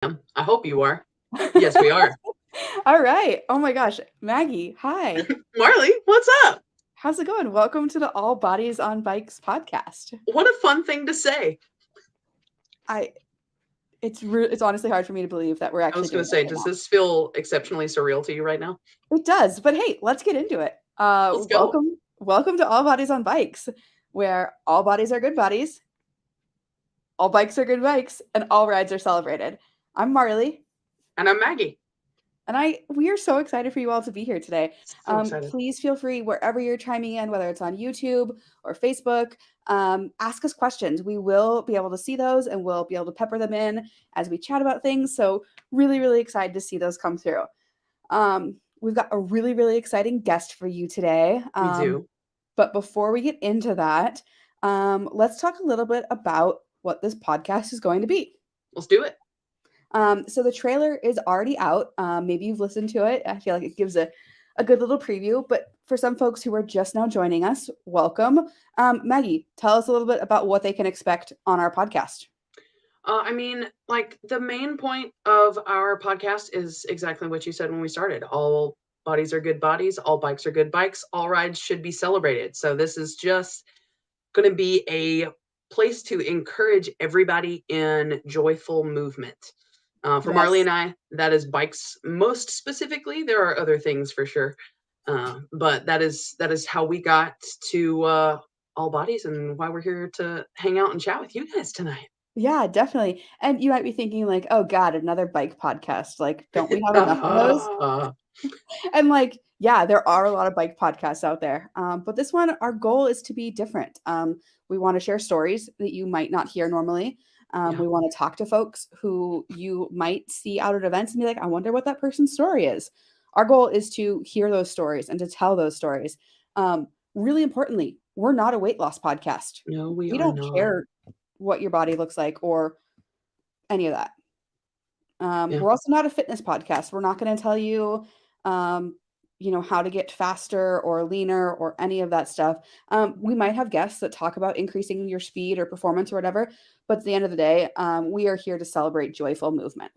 I hope you are. Yes, we are. All right. Oh my gosh. Maggie, hi. Marley, what's up? How's it going? Welcome to the All Bodies on Bikes podcast. What a fun thing to say. I it's honestly hard for me to believe that we're I actually was going doing to this say, right does now. this feel exceptionally surreal to you right now? It does, but hey, let's get into it. Let's go. Welcome to All Bodies on Bikes, where all bodies are good bodies, all bikes are good bikes, and all rides are celebrated. I'm Marley. And I'm Maggie. And we are so excited for you all to be here today. So excited. Please feel free, wherever you're chiming in, whether it's on YouTube or Facebook, ask us questions. We will be able to see those and we'll be able to pepper them in as we chat about things. So really, really excited to see those come through. We've got a really, really exciting guest for you today. We do. But before we get into that, let's talk a little bit about what this podcast is going to be. Let's do it. So the trailer is already out. Maybe you've listened to it. I feel like it gives a good little preview. But for some folks who are just now joining us, welcome. Maggie, tell us a little bit about what they can expect on our podcast. The main point of our podcast is exactly what you said when we started. All bodies are good bodies. All bikes are good bikes. All rides should be celebrated. So this is just going to be a place to encourage everybody in joyful movement. For Marley and I, that is bikes most specifically. There are other things for sure. But that is how we got to all bodies and why we're here to hang out and chat with you guys tonight. Yeah, definitely. And you might be thinking like, oh God, another bike podcast. Like, don't we have enough of those? And like, yeah, there are a lot of bike podcasts out there. But this one, our goal is to be different. We want to share stories that you might not hear normally. We want to talk to folks who you might see out at events and be like, I wonder what that person's story is. Our goal is to hear those stories and to tell those stories. Really importantly, we're not a weight loss podcast. No, we don't are not. care what your body looks like or any of that. We're also not a fitness podcast. We're not going to tell you, how to get faster or leaner or any of that stuff. We might have guests that talk about increasing your speed or performance or whatever, but at the end of the day, we are here to celebrate joyful movement.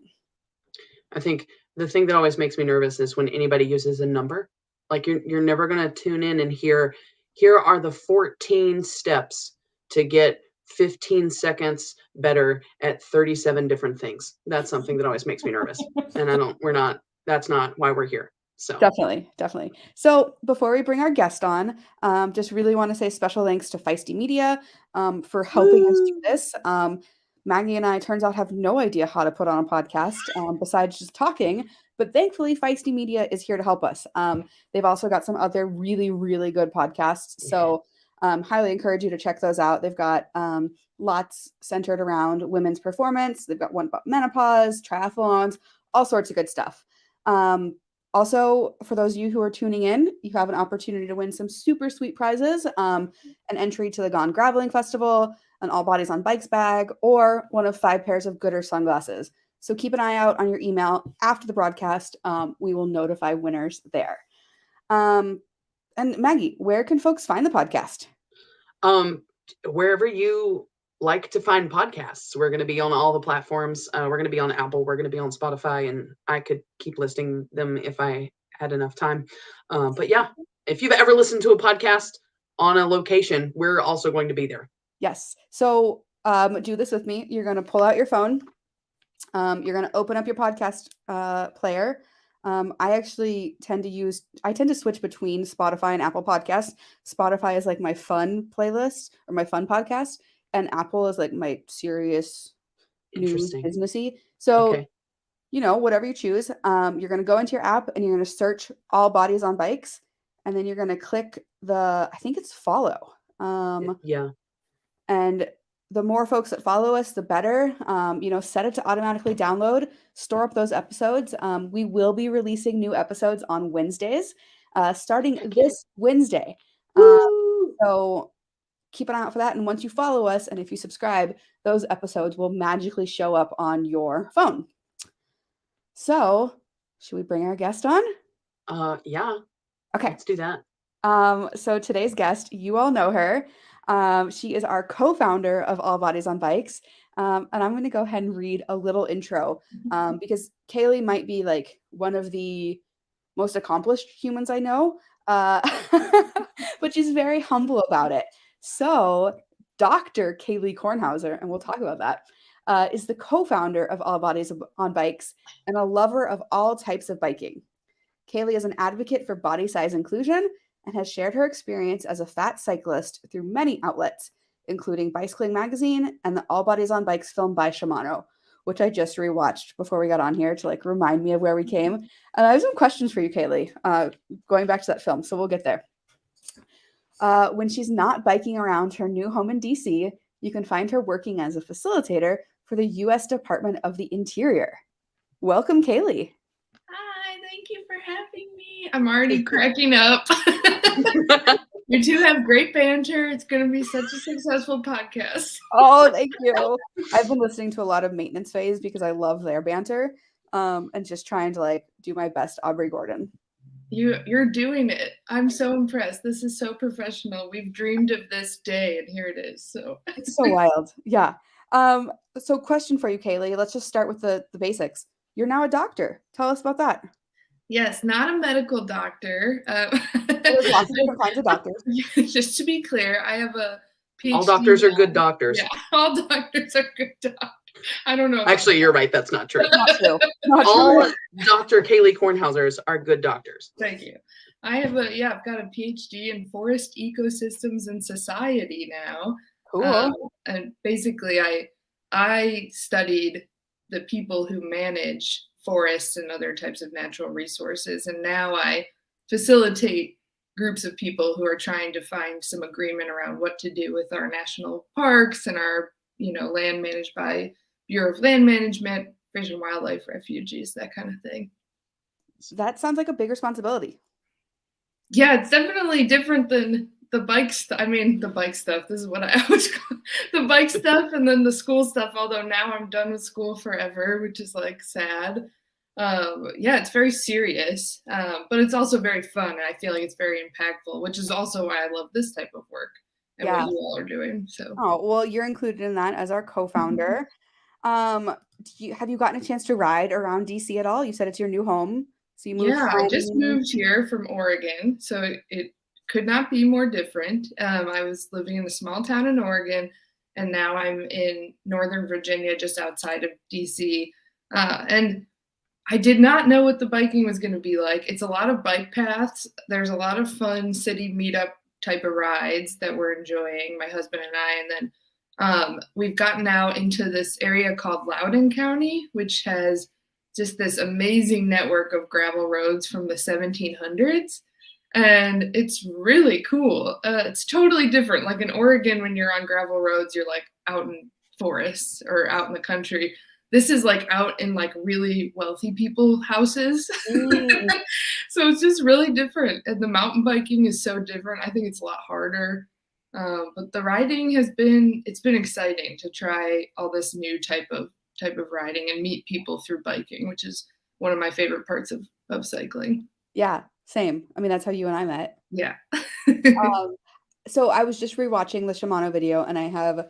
I think the thing that always makes me nervous is when anybody uses a number. Like you're never going to tune in and hear, here are the 14 steps to get 15 seconds better at 37 different things. That's something that always makes me nervous. And that's not why we're here. So Definitely. So before we bring our guest on, just really want to say special thanks to Feisty Media for helping us do this. Maggie and I, turns out, have no idea how to put on a podcast besides just talking. But thankfully, Feisty Media is here to help us. They've also got some other really, really good podcasts. So highly encourage you to check those out. They've got lots centered around women's performance. They've got one about menopause, triathlons, all sorts of good stuff. Also, for those of you who are tuning in, you have an opportunity to win some super sweet prizes, an entry to the Gone Graveling Festival, an All Bodies on Bikes bag, or one of 5 pairs of Gooder sunglasses. So keep an eye out on your email after the broadcast. We will notify winners there. And Maggie, where can folks find the podcast? Wherever you like to find podcasts. We're going to be on all the platforms. We're going to be on Apple. We're going to be on Spotify, and I could keep listing them if I had enough time. But yeah, if you've ever listened to a podcast on a location, we're also going to be there. Yes. So do this with me. You're going to pull out your phone. You're going to open up your podcast player. I actually tend to switch between Spotify and Apple Podcasts. Spotify is like my fun playlist or my fun podcast, and Apple is like my serious news businessy. So, whatever you choose, you're going to go into your app and you're going to search All Bodies on Bikes, and then you're going to click I think it's follow. And the more folks that follow us, the better. Set it to automatically download, store up those episodes. We will be releasing new episodes on Wednesdays, starting this Wednesday. So keep an eye out for that. And once you follow us and if you subscribe, those episodes will magically show up on your phone. So should we bring our guest on? Yeah. Okay. Let's do that. So today's guest, you all know her. She is our co-founder of All Bodies on Bikes. And I'm going to go ahead and read a little intro because Kaylee might be like one of the most accomplished humans I know, uh, but she's very humble about it. So, Dr. Kaylee Kornhauser, and we'll talk about that, is the co founder of All Bodies on Bikes and a lover of all types of biking. Kaylee is an advocate for body size inclusion and has shared her experience as a fat cyclist through many outlets, including Bicycling Magazine and the All Bodies on Bikes film by Shimano, which I just rewatched before we got on here to like remind me of where we came. And I have some questions for you, Kaylee, going back to that film. So we'll get there. When she's not biking around her new home in DC, you can find her working as a facilitator for the U.S. Department of the Interior. Welcome, Kaylee. Hi, thank you for having me. I'm already cracking up. You two have great banter. It's going to be such a successful podcast. Oh, thank you. I've been listening to a lot of Maintenance Phase because I love their banter and just trying to like do my best Aubrey Gordon. You're doing it. I'm so impressed. This is so professional. We've dreamed of this day, and here it is. So it's so wild. Yeah. So question for you, Kaylee. Let's just start with the basics. You're now a doctor. Tell us about that. Yes, not a medical doctor. There's lots of different kinds of doctors. Just to be clear, I have a PhD. All doctors are good doctors. Yeah, all doctors are good doctors. I don't know. Actually, you're right. That's not true. Not true. Not all true. Dr. Kaylee Kornhausers are good doctors. Thank you. I've got a PhD in forest ecosystems and society now. Cool. And basically, I studied the people who manage forests and other types of natural resources, and now I facilitate groups of people who are trying to find some agreement around what to do with our national parks and our land managed by Bureau of Land Management, Fish and Wildlife Refuges, that kind of thing. That sounds like a big responsibility. Yeah, it's definitely different than the bike stuff. I mean, the bike stuff. This is what I always call the bike stuff, and then the school stuff. Although now I'm done with school forever, which is like sad. Yeah, it's very serious, but it's also very fun, and I feel like it's very impactful, which is also why I love this type of work and what you all are doing. So, oh well, you're included in that as our co-founder. Have you gotten a chance to ride around DC at all? You said it's your new home, so you moved. Yeah, I just moved here from Oregon, so it could not be more different. I was living in a small town in Oregon, and now I'm in Northern Virginia, just outside of DC, and I did not know what the biking was going to be like. It's a lot of bike paths. There's a lot of fun city meetup type of rides that we're enjoying, my husband and I. And then we've gotten out into this area called Loudoun County, which has just this amazing network of gravel roads from the 1700s. And it's really cool. It's totally different. Like in Oregon, when you're on gravel roads, you're like out in forests or out in the country. This is like out in like really wealthy people's houses. So it's just really different. And the mountain biking is so different. I think it's a lot harder. But the riding it's been exciting to try all this new type of riding and meet people through biking, which is one of my favorite parts of cycling. Yeah, same. I mean, that's how you and I met. Yeah. So I was just rewatching the Shimano video, and I have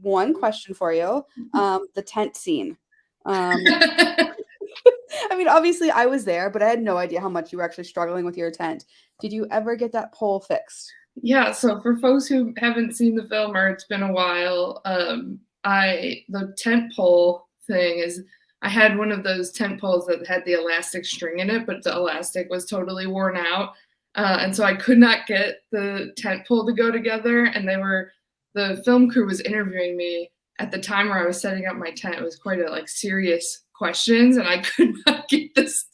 one question for you. The tent scene. I mean, obviously I was there, but I had no idea how much you were actually struggling with your tent. Did you ever get that pole fixed? Yeah, so for folks who haven't seen the film or it's been a while, the tent pole thing is I had one of those tent poles that had the elastic string in it, but the elastic was totally worn out. And so I could not get the tent pole to go together. And the film crew was interviewing me at the time where I was setting up my tent. It was quite a serious questions, and I could not get this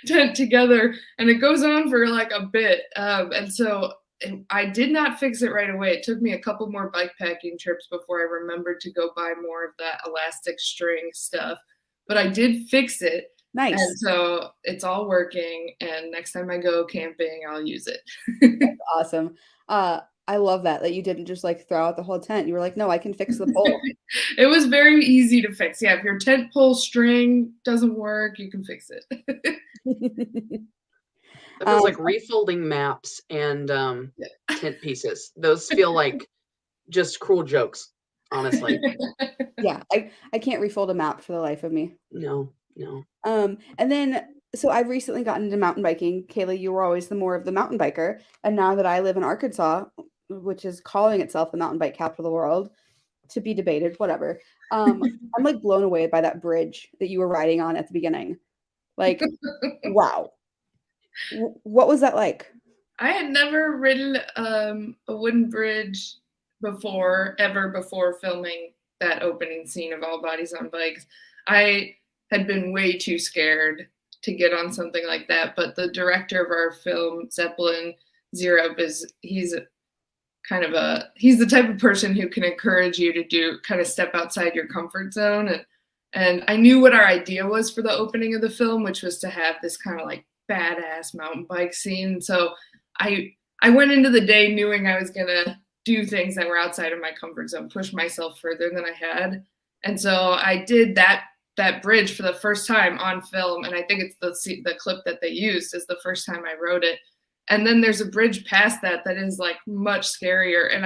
tent together. And it goes on for like a bit. And so I did not fix it right away. It took me a couple more bike packing trips before I remembered to go buy more of that elastic string stuff. But I did fix it. Nice. And so it's all working. And next time I go camping, I'll use it. That's awesome. I love that you didn't just throw out the whole tent. You were like, no, I can fix the pole. It was very easy to fix. Yeah, if your tent pole string doesn't work, you can fix it. That feels like refolding maps and tent pieces. Those feel like just cruel jokes honestly. Yeah, I can't refold a map for the life of me. No. And then so I've recently gotten into mountain biking. Kayla, you were always the more of the mountain biker, and now that I live in Arkansas, which is calling itself the mountain bike capital of the world, to be debated, whatever. I'm like blown away by that bridge that you were riding on at the beginning. Like, wow. What was that like? I had never ridden a wooden bridge ever before filming that opening scene of All Bodies on Bikes. I had been way too scared to get on something like that, but the director of our film, Zeppelin Zero, he's the type of person who can encourage you to kind of step outside your comfort zone. And I knew what our idea was for the opening of the film, which was to have this kind of like badass mountain bike scene. So I went into the day knowing I was gonna do things that were outside of my comfort zone, push myself further than I had. And so I did that bridge for the first time on film, and I think it's the clip that they used is the first time I rode it. And then there's a bridge past that is like much scarier, and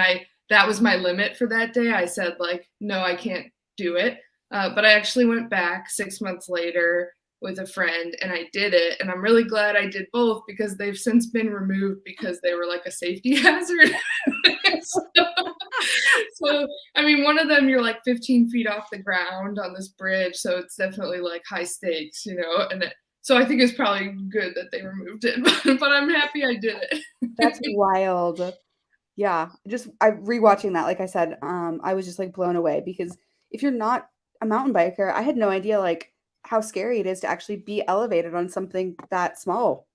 that was my limit for that day. I said like, no, I can't do it. But I actually went back 6 months later with a friend and I did it. And I'm really glad I did both because they've since been removed because they were like a safety hazard. so, I mean, one of them, you're like 15 feet off the ground on this bridge. So it's definitely like high stakes, so I think it's probably good that they removed it, but I'm happy I did it. That's wild. Yeah, I rewatching that, like I said, I was just like blown away because if you're not a mountain biker, I had no idea like how scary it is to actually be elevated on something that small.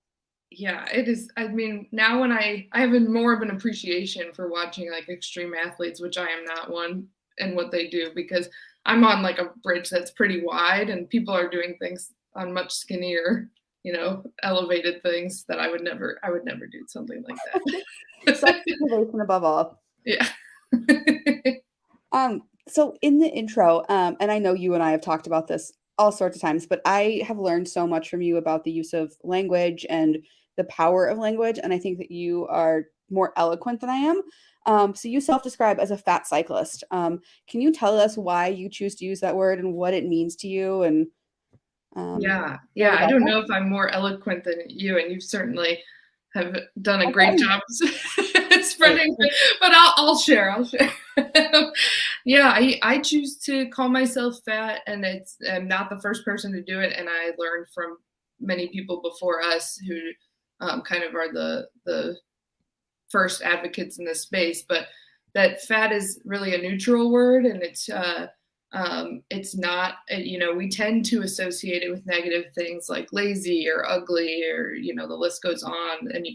Yeah, it is. I mean, now when I have more of an appreciation for watching like extreme athletes, which I am not one, and what they do, because I'm on like a bridge that's pretty wide and people are doing things on much skinnier, elevated things that I would never do something like that. Self-preservation above all. Yeah. So in the intro, and I know you and I have talked about this all sorts of times, but I have learned so much from you about the use of language and the power of language. And I think that you are more eloquent than I am. So you self-describe as a fat cyclist. Can you tell us why you choose to use that word and what it means to you? And yeah, I don't know if I'm more eloquent than you, and you certainly have done a great job spreading, but I'll share. Yeah, I choose to call myself fat, and I'm not the first person to do it, and I learned from many people before us who kind of are the first advocates in this space, but that fat is really a neutral word, and it's not, we tend to associate it with negative things like lazy or ugly or, the list goes on. And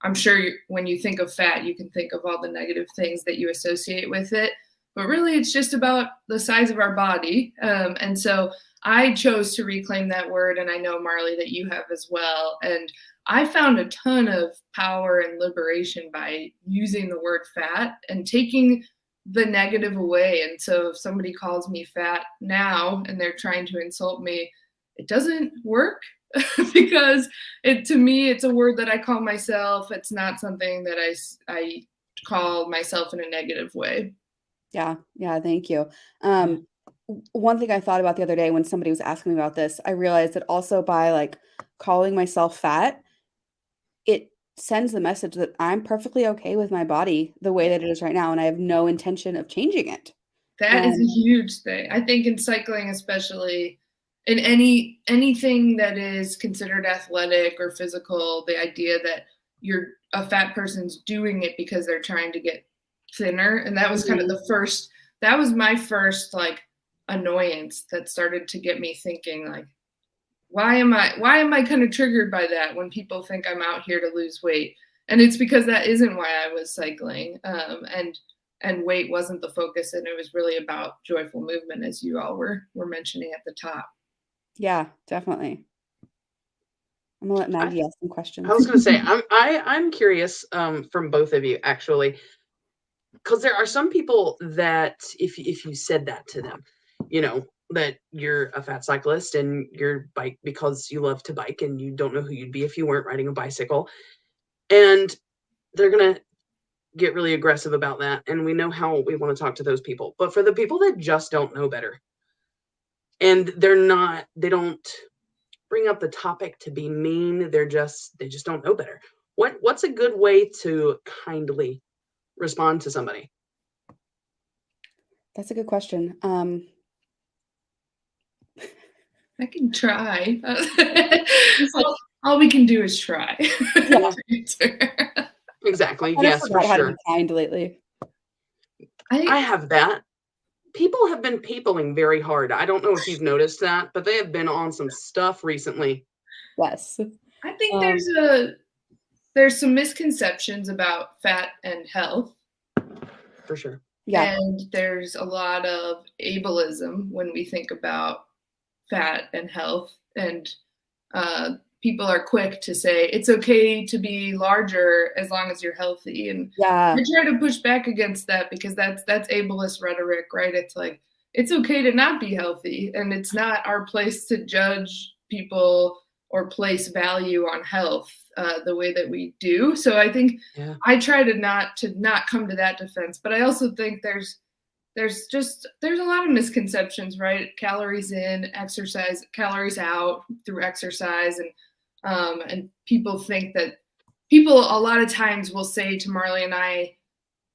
I'm sure when you think of fat, you can think of all the negative things that you associate with it. But really, it's just about the size of our body. And so I chose to reclaim that word. And I know, Marley, that you have as well. And I found a ton of power and liberation by using the word fat and taking the negative away. And so if somebody calls me fat now and they're trying to insult me, it doesn't work because to me, it's a word that I call myself. It's not something that I call myself in a negative way. Yeah. Thank you. One thing I thought about the other day when somebody was asking me about this, I realized that also by like calling myself fat, it sends the message that I'm perfectly okay with my body the way that it is right now, and I have no intention of changing it. That is a huge thing. I think in cycling, especially in anything that is considered athletic or physical, the idea that a fat person's doing it because they're trying to get thinner. And that was kind of that was my first like annoyance that started to get me thinking like, why am I kind of triggered by that when people think I'm out here to lose weight? And it's because that isn't why I was cycling. And weight wasn't the focus. And it was really about joyful movement, as you all were mentioning at the top. Yeah, definitely. I'm gonna let Maggie ask some questions. I was gonna say, I'm curious from both of you actually, because there are some people that if you said that to them, that you're a fat cyclist and you're bike because you love to bike and you don't know who you'd be if you weren't riding a bicycle, and they're gonna get really aggressive about that, and we know how we want to talk to those people. But for the people that just don't know better, and they don't bring up the topic to be mean, they just don't know better. What's a good way to kindly respond to somebody? That's a good question. I can try. All we can do is try. Yeah. Exactly. I Yes, for forgot how to sure. be kind lately. I have that. People have been peopling very hard. I don't know if you've noticed that, but they have been on some stuff recently. Yes. I think there's some misconceptions about fat and health. For sure. Yeah. And there's a lot of ableism when we think about fat and health. And people are quick to say it's okay to be larger as long as you're healthy. And Yeah. I try to push back against that because that's ableist rhetoric, right? It's like it's okay to not be healthy, and it's not our place to judge people or place value on health the way that we do. So I think I try to not come to that defense, but I also think there's a lot of misconceptions, right? Calories in, exercise, calories out through exercise, and people think that people a lot of times will say to Marley and I,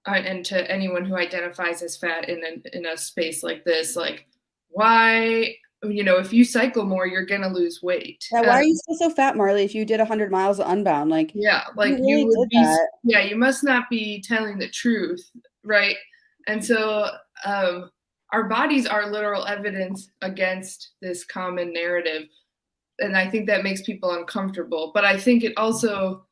and to anyone who identifies as fat in a space like this, like, why, if you cycle more, you're gonna lose weight. Yeah, why are you still so fat, Marley, if you did 100 miles unbound? Like, yeah, like you really would did that. Yeah, you must not be telling the truth, right? And so our bodies are literal evidence against this common narrative. And I think that makes people uncomfortable. But I think it also,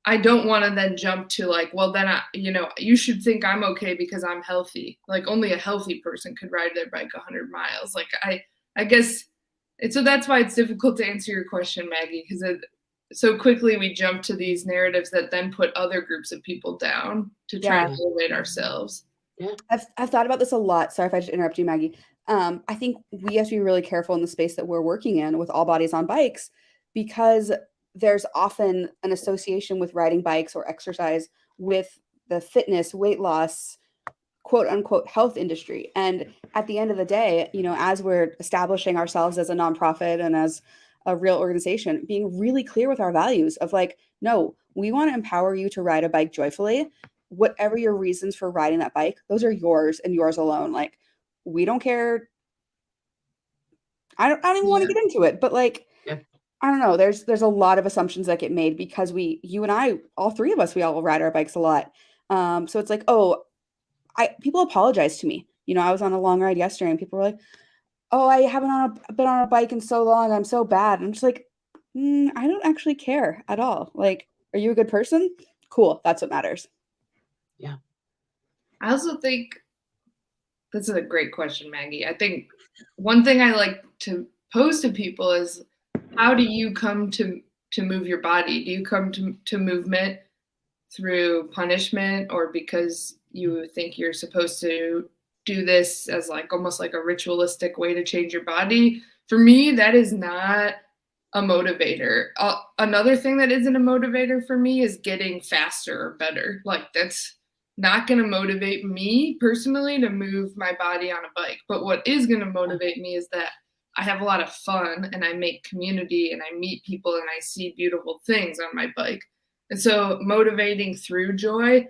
I don't want to then jump to like, well, then you should think I'm okay because I'm healthy. Like only a healthy person could ride their bike 100 miles. Like I guess so that's why it's difficult to answer your question, Maggie, because so quickly we jump to these narratives that then put other groups of people down to try and elevate ourselves. Yeah. I've thought about this a lot. Sorry if I just interrupt you, Maggie. I think we have to be really careful in the space that we're working in with All Bodies on Bikes, because there's often an association with riding bikes or exercise with the fitness, weight loss, quote unquote health industry. And at the end of the day, as we're establishing ourselves as a nonprofit and as a real organization, being really clear with our values of like, no, we want to empower you to ride a bike joyfully. Whatever your reasons for riding that bike, those are yours and yours alone. Like, we don't care. I don't even want to get into it, but like, I don't know. There's a lot of assumptions that get made because you and I, all three of us, we all ride our bikes a lot. So it's like, people apologize to me. I was on a long ride yesterday and people were like, oh, I haven't been on a bike in so long. I'm so bad. I'm just like, I don't actually care at all. Like, are you a good person? Cool. That's what matters. Yeah. I also think this is a great question, Maggie. I think one thing I like to pose to people is, how do you come to move your body? Do you come to movement through punishment, or because you think you're supposed to do this as like almost like a ritualistic way to change your body? For me, that is not a motivator. Another thing that isn't a motivator for me is getting faster or better. Like that's not going to motivate me personally to move my body on a bike. But what is going to motivate me is that I have a lot of fun and I make community and I meet people and I see beautiful things on my bike. And so motivating through joy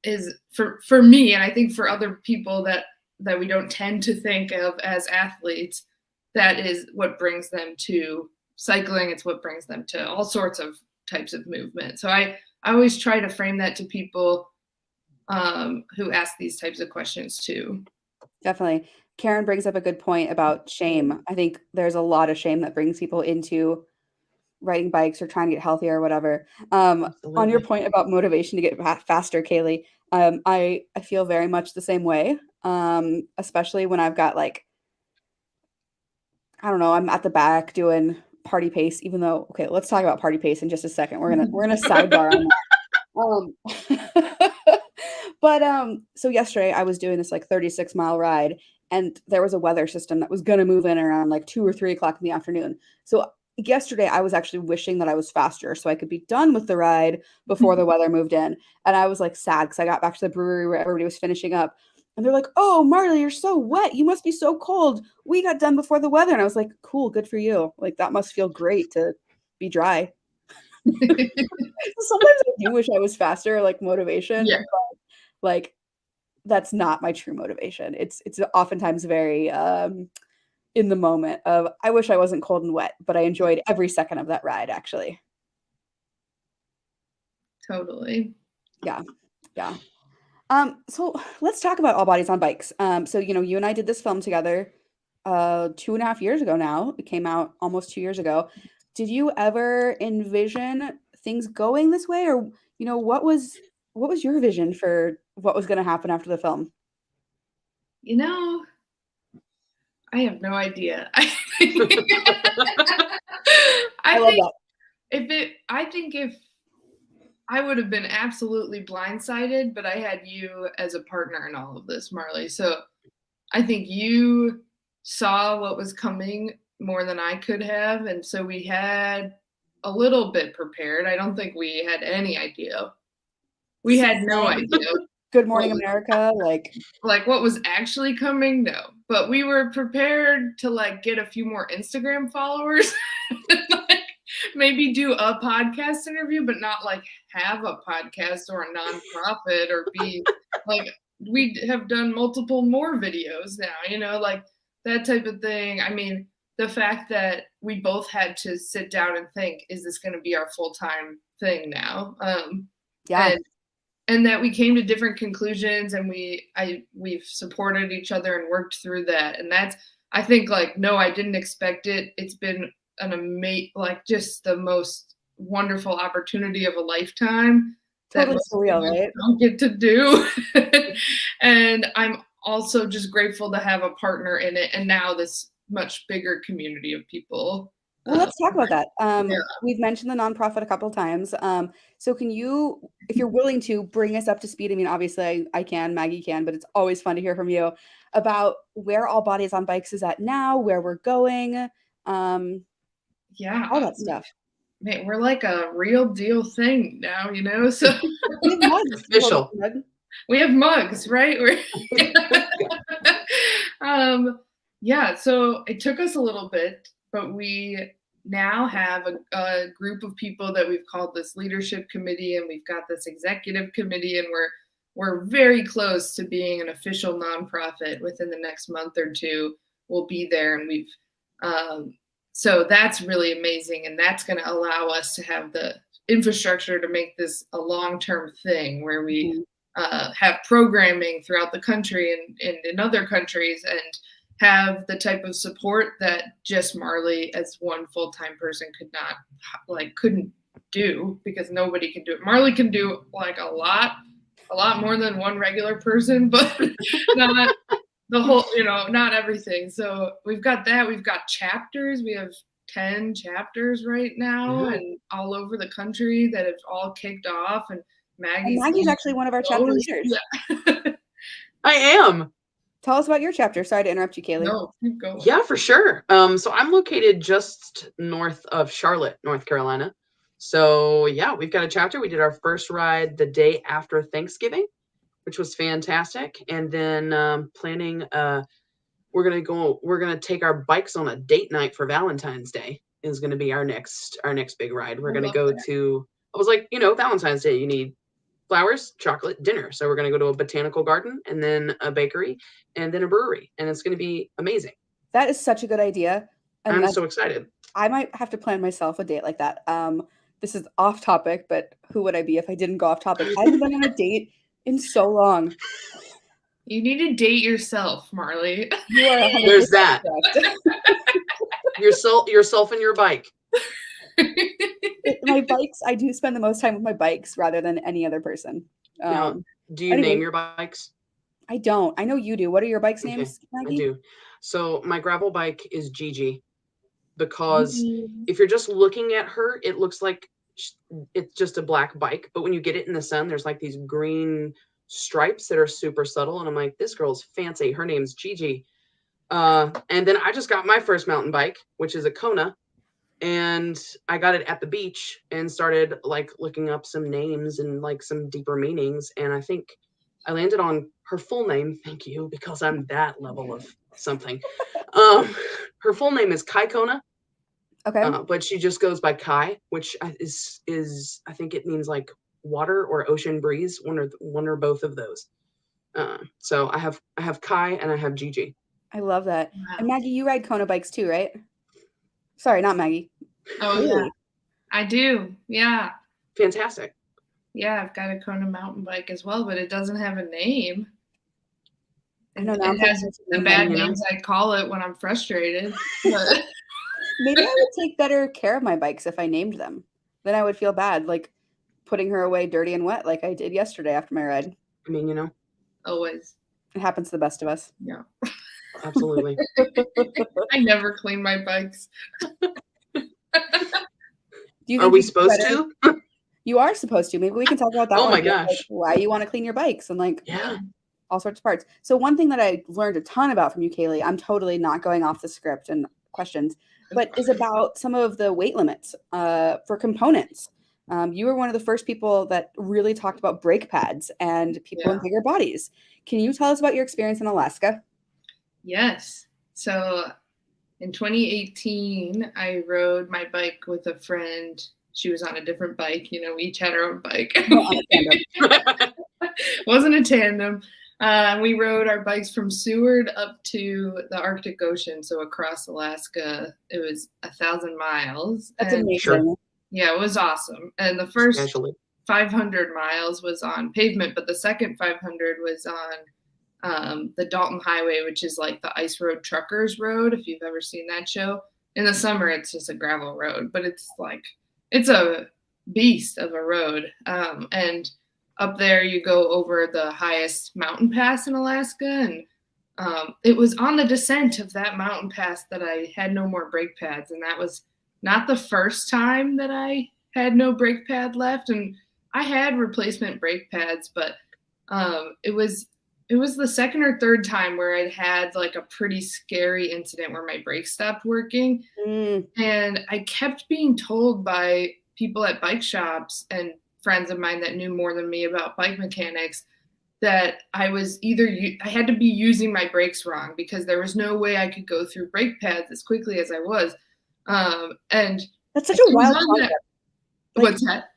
is for me, and I think for other people that we don't tend to think of as athletes, that is what brings them to cycling. It's what brings them to all sorts of types of movement. So I always try to frame that to people who ask these types of questions too. Definitely. Karen brings up a good point about shame. I think there's a lot of shame that brings people into riding bikes or trying to get healthier or whatever. On your point about motivation to get faster, Kaylee, I feel very much the same way. Especially when I've got like, I don't know, I'm at the back doing party pace, even though, okay, let's talk about party pace in just a second. We're gonna sidebar on that. But so yesterday I was doing this like 36-mile ride, and there was a weather system that was gonna move in around like 2 or 3 o'clock in the afternoon. So yesterday I was actually wishing that I was faster so I could be done with the ride before the weather moved in. And I was like sad because I got back to the brewery where everybody was finishing up. And they're like, "Oh, Marley, you're so wet. You must be so cold. We got done before the weather." And I was like, "Cool, good for you. Like that must feel great to be dry." Sometimes I do wish I was faster, like motivation, Yeah. but like that's not my true motivation. It's oftentimes very in the moment of I wish I wasn't cold and wet, but I enjoyed every second of that ride actually. Totally. Yeah. Yeah. So let's talk about All Bodies on Bikes. So you and I did this film together 2.5 years ago now. It came out almost 2 years ago. Did you ever envision things going this way, or what was your vision for what was going to happen after the film? I have no idea. I love that. I think if I would have been absolutely blindsided, but I had you as a partner in all of this, Marley. So I think you saw what was coming more than I could have. And so we had a little bit prepared. I don't think we had any idea. We had no idea. Good Morning America, like what was actually coming, no. But we were prepared to like get a few more Instagram followers. Like, maybe do a podcast interview, but not like have a podcast or a nonprofit or be like we have done multiple more videos now, like that type of thing. I mean, the fact that we both had to sit down and think, is this going to be our full-time thing now? yeah. And that we came to different conclusions, and we've supported each other and worked through that. And that's, I think, like, no, I didn't expect it. It's been an just the most wonderful opportunity of a lifetime. Totally surreal, right? Don't get to do. And I'm also just grateful to have a partner in it, and now this much bigger community of people. Well, let's talk about that. We've mentioned the nonprofit a couple of times. So can you, if you're willing to, bring us up to speed? I mean, obviously I can, Maggie can, but it's always fun to hear from you about where All Bodies on Bikes is at now, where we're going, all that stuff. Man, we're like a real deal thing now, so we have mugs. Official. We have mugs, right? So it took us a little bit, but we now have a group of people that we've called this leadership committee, and we've got this executive committee, and we're very close to being an official nonprofit. Within the next month or two, we'll be there, and we've so that's really amazing, and that's going to allow us to have the infrastructure to make this a long-term thing where we have programming throughout the country and in other countries, and have the type of support that just Marley as one full-time person couldn't do, because nobody can do it. Marley can do like a lot more than one regular person, but not the whole, not everything. So we've got that. We've got chapters. We have 10 chapters right now, and all over the country that have all kicked off. And Maggie's actually one of our chapter leaders. Yeah. I am. Tell us about your chapter. Sorry to interrupt you, Kaylee. No, keep going. Yeah, for sure. So I'm located just north of Charlotte, North Carolina. So yeah, we've got a chapter. We did our first ride the day after Thanksgiving, which was fantastic. And then planning, we're gonna take our bikes on a date night for Valentine's Day is gonna be our next big ride. We're gonna go to, I was like, Valentine's Day, you need flowers, chocolate, dinner. So we're going to go to a botanical garden, and then a bakery, and then a brewery. And it's going to be amazing. That is such a good idea. And I'm so excited. I might have to plan myself a date like that. This is off topic, but who would I be if I didn't go off topic? I haven't been on a date in so long. You need to date yourself, Marley. You are 100% There's that. correct. Yourself and your bike. My bikes, I do spend the most time with my bikes rather than any other person. Now, do you name your bikes? I don't. I know you do. What are your bikes' names, Maggie? I do. So my gravel bike is Gigi, because if you're just looking at her, it looks like it's just a black bike. But when you get it in the sun, there's like these green stripes that are super subtle. And I'm like, this girl's fancy. Her name's Gigi. And then I just got my first mountain bike, which is a Kona. and I got it at the beach and started like looking up some names and like some deeper meanings. And I think I landed on her full name. Thank you, because I'm that level of something. Her full name is Kai Kona, Okay. but she just goes by Kai, which is I think it means like water or ocean breeze, one or both of those. So I have Kai and I have Gigi. I love that. Wow. And Maggie, you ride Kona bikes too, right? Sorry, not Maggie. Oh, yeah. I do. Yeah. Fantastic. Yeah, I've got a Kona mountain bike as well, but it doesn't have a name. I know now. It has the bad names I call it when I'm frustrated. But Maybe I would take better care of my bikes if I named them. Then I would feel bad, like putting her away dirty and wet like I did yesterday after my ride. I mean, you know, always. It happens to the best of us. Yeah. absolutely. I never clean my bikes. Are we supposed to? You are supposed to. Maybe we can talk about that. Oh my like, gosh. why you want to clean your bikes and like Yeah. all sorts of parts. So one thing that I learned a ton about from you, Kaylee, I'm totally not going off the script and questions, but is about some of the weight limits for components. You were one of the first people that really talked about brake pads and people in bigger bodies. Can you tell us about your experience in Alaska? Yes. So in 2018, I rode my bike with a friend. She was on a different bike. You know, we each had our own bike. Wasn't a tandem. We rode our bikes from Seward up to the Arctic Ocean, so across Alaska. It was 1,000 miles. That's amazing. Yeah, it was awesome. And the first 500 miles was on pavement, but the second 500 was on the Dalton Highway, which is like the Ice Road Truckers Road, if you've ever seen that show. In the summer, it's just a gravel road, but it's a beast of a road. And up there, you go over the highest mountain pass in Alaska. And it was on the descent of that mountain pass that I had no more brake pads. And that was not the first time that I had no brake pad left. And I had replacement brake pads, but it was the second or third time where I'd had like a pretty scary incident where my brakes stopped working. And I kept being told by people at bike shops and friends of mine that knew more than me about bike mechanics that I had to be using my brakes wrong because there was no way I could go through brake pads as quickly as I was. And that's such a wild concept. What's that?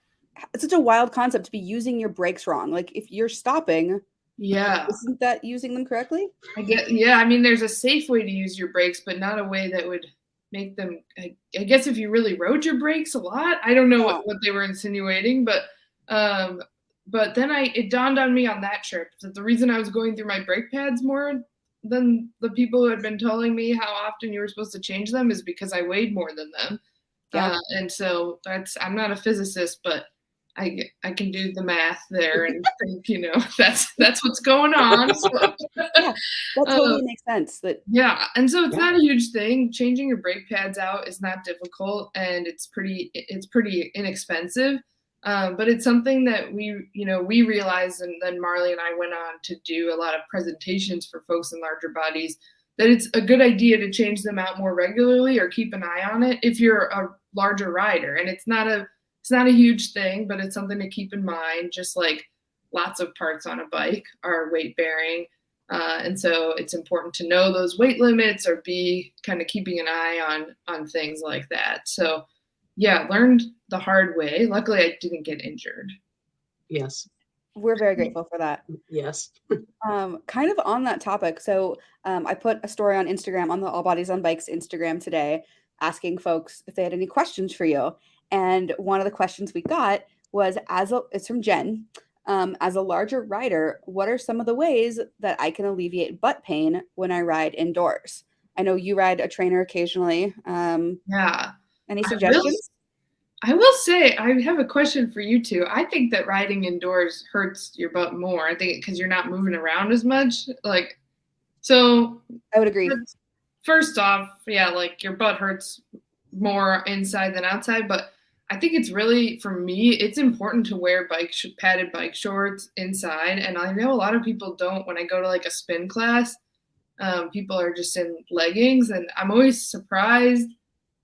It's such a wild concept to be using your brakes wrong. Like if you're stopping, isn't that using them correctly? I mean, there's a safe way to use your brakes, but not a way that would make them. I guess if you really rode your brakes a lot, I don't know what they were insinuating, but then it dawned on me on that trip that the reason I was going through my brake pads more than the people who had been telling me how often you were supposed to change them is because I weighed more than them. And so I'm not a physicist, but I can do the math there and think, you know, that's what's going on. So, that totally makes sense. And so it's not a huge thing. Changing your brake pads out is not difficult, and it's pretty inexpensive. But it's something that we realized, and then Marley and I went on to do a lot of presentations for folks in larger bodies, that it's a good idea to change them out more regularly or keep an eye on it if you're a larger rider. And it's not a huge thing, but it's something to keep in mind, just like lots of parts on a bike are weight bearing. And so it's important to know those weight limits or be kind of keeping an eye on things like that. So learned the hard way. Luckily, I didn't get injured. Yes. We're very grateful for that. Yes. Kind of on that topic. So I put a story on Instagram on the All Bodies on Bikes Instagram today, asking folks if they had any questions for you. And one of the questions we got was, it's from Jen. As a larger rider, what are some of the ways that I can alleviate butt pain when I ride indoors? I know you ride a trainer occasionally. Any suggestions? I will say, I have a question for you two. I think that riding indoors hurts your butt more. I think because you're not moving around as much. So I would agree. First off, like your butt hurts more inside than outside. But I think it's really, for me, it's important to wear padded bike shorts inside. And I know a lot of people don't. When I go to like a spin class, people are just in leggings, and I'm always surprised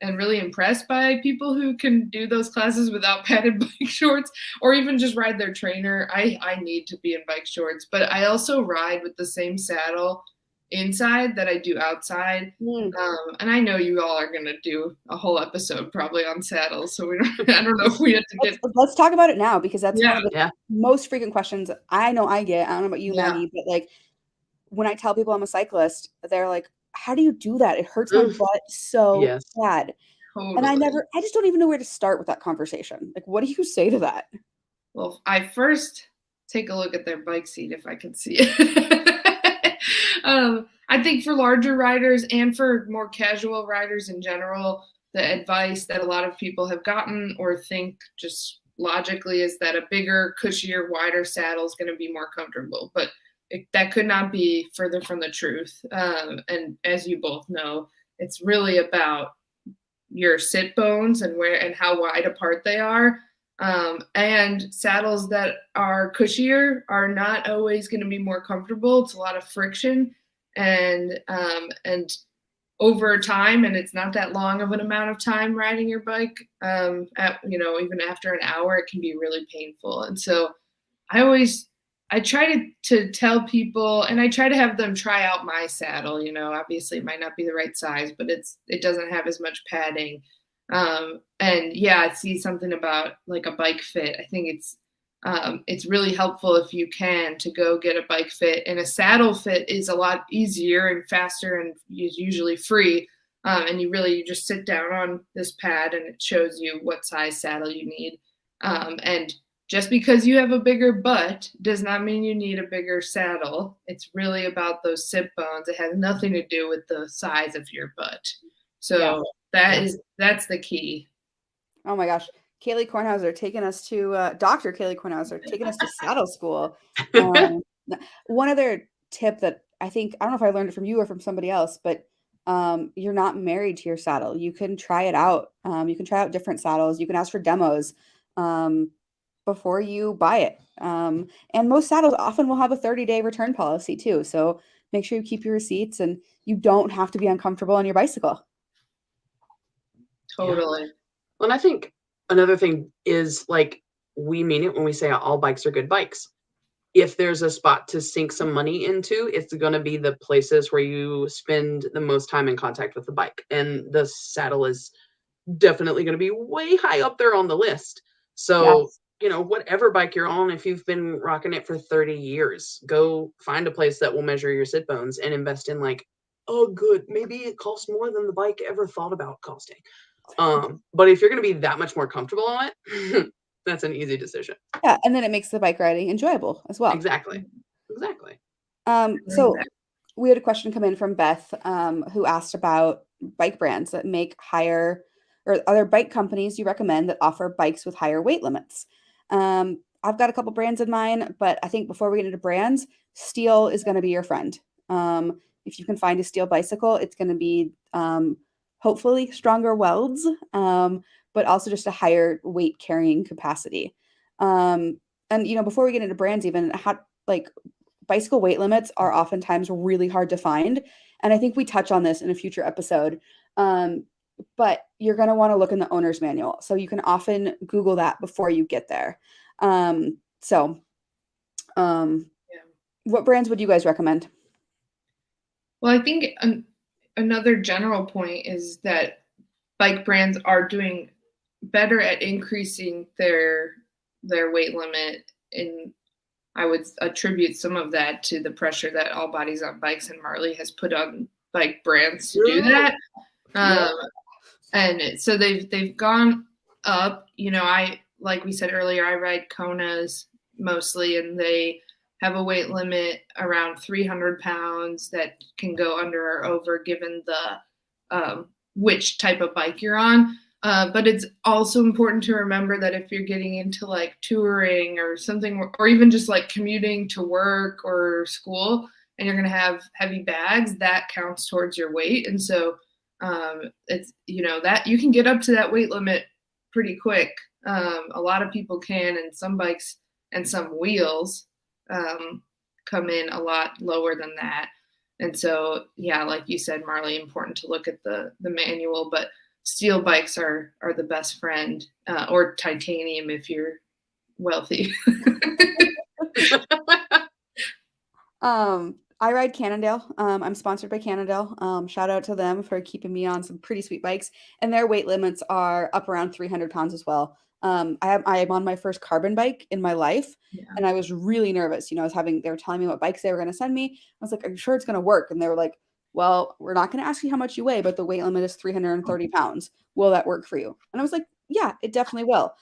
and really impressed by people who can do those classes without padded bike shorts or even just ride their trainer. I need to be in bike shorts, but I also ride with the same saddle inside that I do outside. And I know you all are going to do a whole episode probably on saddles. So I don't know if we have to get. Let's talk about it now, because that's one of the Yeah. most frequent questions I know I get. I don't know about you, Yeah. Maggie, but like when I tell people I'm a cyclist, they're like, how do you do that? It hurts my butt so Yes. bad. Totally. And I just don't even know where to start with that conversation. Like, what do you say to that? Well, I first take a look at their bike seat if I can see it. I think for larger riders and for more casual riders in general, the advice that a lot of people have gotten or think just logically is that a bigger, cushier, wider saddle is going to be more comfortable. But that could not be further from the truth. And as you both know, it's really about your sit bones and where and how wide apart they are. And saddles that are cushier are not always going to be more comfortable. It's a lot of friction, and over time, and it's not that long of an amount of time riding your bike. Even after an hour, it can be really painful. And so, I try to tell people, and I try to have them try out my saddle. Obviously, it might not be the right size, but it doesn't have as much padding. I see something about like a bike fit. I think it's really helpful if you can to go get a bike fit, and a saddle fit is a lot easier and faster and is usually free. And you just sit down on this pad and it shows you what size saddle you need. And just because you have a bigger butt does not mean you need a bigger saddle. It's really about those sit bones. It has nothing to do with the size of your butt. So that's the key. Oh my gosh. Kaylee Kornhauser taking us to Dr. Kaylee Kornhauser taking us to saddle school. One other tip that I don't know if I learned it from you or from somebody else, but you're not married to your saddle. You can try it out. You can try out different saddles. You can ask for demos before you buy it. And most saddles often will have a 30-day return policy too. So make sure you keep your receipts, and you don't have to be uncomfortable on your bicycle. Totally. Yeah. Well, and I think another thing is, like, we mean it when we say all bikes are good bikes. If there's a spot to sink some money into, it's going to be the places where you spend the most time in contact with the bike. And the saddle is definitely going to be way high up there on the list. So, whatever bike you're on, if you've been rocking it for 30 years, go find a place that will measure your sit bones and invest in maybe it costs more than the bike ever thought about costing. But if you're going to be that much more comfortable on it, that's an easy decision. Yeah, and then it makes the bike riding enjoyable as well. Exactly. So we had a question come in from Beth, who asked about bike brands that make higher, or other bike companies you recommend that offer bikes with higher weight limits. I've got a couple brands in mind, but I think before we get into brands, steel is going to be your friend. If you can find a steel bicycle, it's going to be hopefully stronger welds, but also just a higher weight carrying capacity. And before we get into brands, even bicycle weight limits are oftentimes really hard to find. And I think we touch on this in a future episode. But you're going to want to look in the owner's manual. So you can often Google that before you get there. What brands would you guys recommend? Well, I think another general point is that bike brands are doing better at increasing their weight limit, and I would attribute some of that to the pressure that All Bodies on Bikes and Marley has put on bike brands to do that. And so they've gone up. Like we said earlier, I ride Konas mostly, and they have a weight limit around 300 pounds that can go under or over given the which type of bike you're on. But it's also important to remember that if you're getting into like touring or something, or even just like commuting to work or school, and you're going to have heavy bags, that counts towards your weight. And so it's, that you can get up to that weight limit pretty quick. A lot of people can, and some bikes and some wheels come in a lot lower than that. And so, like you said, Marley, important to look at the manual, but steel bikes are the best friend, or titanium if you're wealthy. I ride Cannondale. I'm sponsored by Cannondale. Shout out to them for keeping me on some pretty sweet bikes, and their weight limits are up around 300 pounds as well. I am on my first carbon bike in my life, Yeah. and I was really nervous. You know, they were telling me what bikes they were going to send me. I was like, "Are you sure it's going to work?" And they were like, "Well, we're not going to ask you how much you weigh, but the weight limit is 330 pounds. Will that work for you?" And I was like, "Yeah, it definitely will."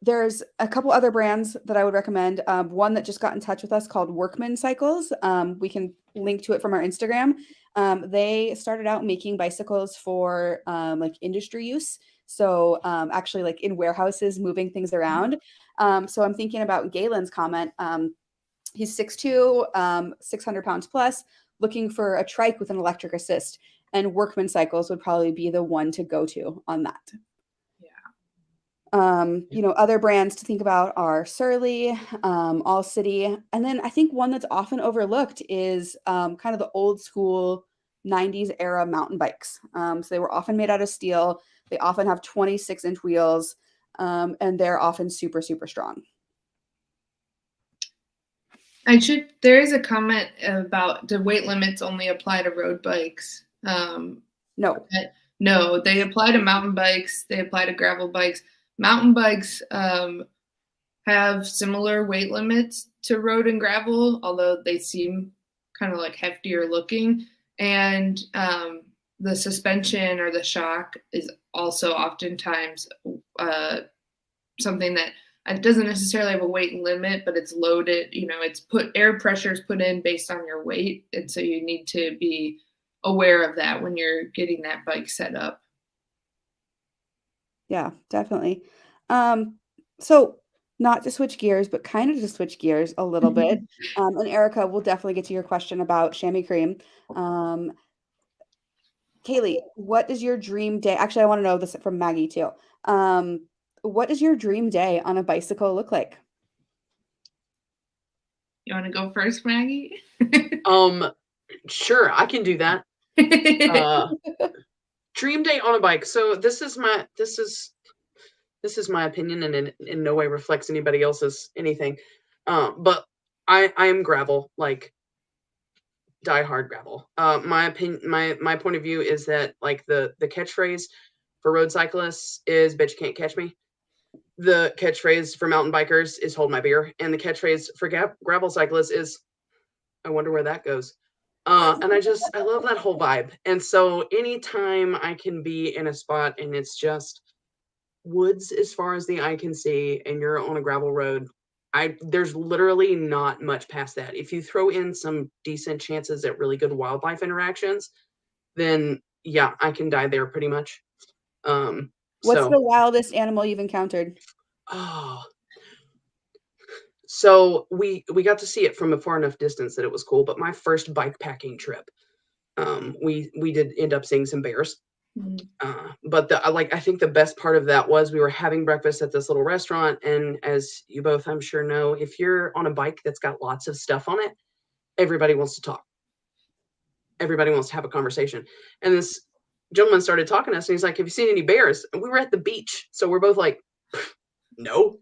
There's a couple other brands that I would recommend. One that just got in touch with us called Workman Cycles. We can link to it from our Instagram. They started out making bicycles for like industry use. So actually like in warehouses, moving things around. So I'm thinking about Galen's comment. He's 6'2", 600 pounds plus, looking for a trike with an electric assist. And Workman Cycles would probably be the one to go to on that. You know, other brands to think about are Surly, All City, and then I think one that's often overlooked is kind of the old school 90s era mountain bikes. So they were often made out of steel. They often have 26-inch wheels, and they're often super, super strong. There is a comment about the weight limits only apply to road bikes. No. No, they apply to mountain bikes. They apply to gravel bikes. Mountain bikes have similar weight limits to road and gravel, although they seem kind of like heftier looking. And the suspension or the shock is also oftentimes something that it doesn't necessarily have a weight limit, but it's loaded. You know, it's air pressure is put in based on your weight, and so you need to be aware of that when you're getting that bike set up. Yeah, definitely. So not to switch gears, but kind of to switch gears a little bit. And Erica, we'll definitely get to your question about chamois cream. Kaylee, what is your dream day? Actually, I want to know this from Maggie too. What does your dream day on a bicycle look like? You want to go first, Maggie? Sure, I can do that. Dream day on a bike. So this is my opinion, and in no way reflects anybody else's anything. But I am gravel, like die hard gravel. My opinion, my point of view is that like the catchphrase for road cyclists is "bitch, you can't catch me." The catchphrase for mountain bikers is "hold my beer," and the catchphrase for gravel cyclists is "I wonder where that goes." And I love that whole vibe. And so anytime I can be in a spot and it's just woods as far as the eye can see and you're on a gravel road, there's literally not much past that. If you throw in some decent chances at really good wildlife interactions, then yeah, I can die there pretty much. What's the wildest animal you've encountered? Oh, so we got to see it from a far enough distance that it was cool. But my first bike packing trip, we did end up seeing some bears. But I think the best part of that was we were having breakfast at this little restaurant, and as you both I'm sure know, if you're on a bike that's got lots of stuff on it, everybody wants to talk. Everybody wants to have a conversation. And this gentleman started talking to us, and he's like, "Have you seen any bears?" And we were at the beach, so we're both like, "No."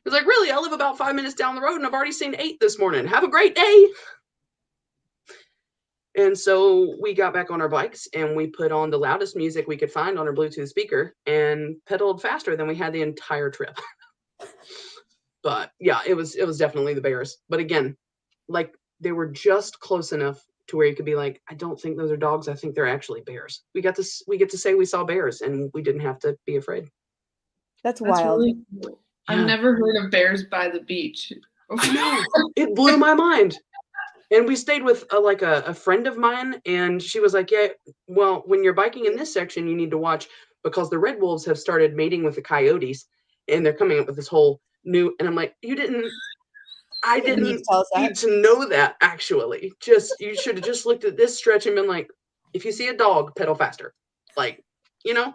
He's like, "Really? I live about 5 minutes down the road, and I've already seen 8 this morning. Have a great day." And so we got back on our bikes and we put on the loudest music we could find on our Bluetooth speaker and pedaled faster than we had the entire trip. But yeah, it was definitely the bears. But again, like they were just close enough to where you could be like, "I don't think those are dogs. I think they're actually bears." We get to say we saw bears and we didn't have to be afraid. That's wild. Really cool. Yeah. I've never heard of bears by the beach. I know. It blew my mind. And we stayed with a friend of mine, and she was like, "Yeah, well, when you're biking in this section, you need to watch because the red wolves have started mating with the coyotes, and they're coming up with this whole new." And I'm like, I didn't need to know that. Actually, you should have just looked at this stretch and been like, "If you see a dog, pedal faster." Like,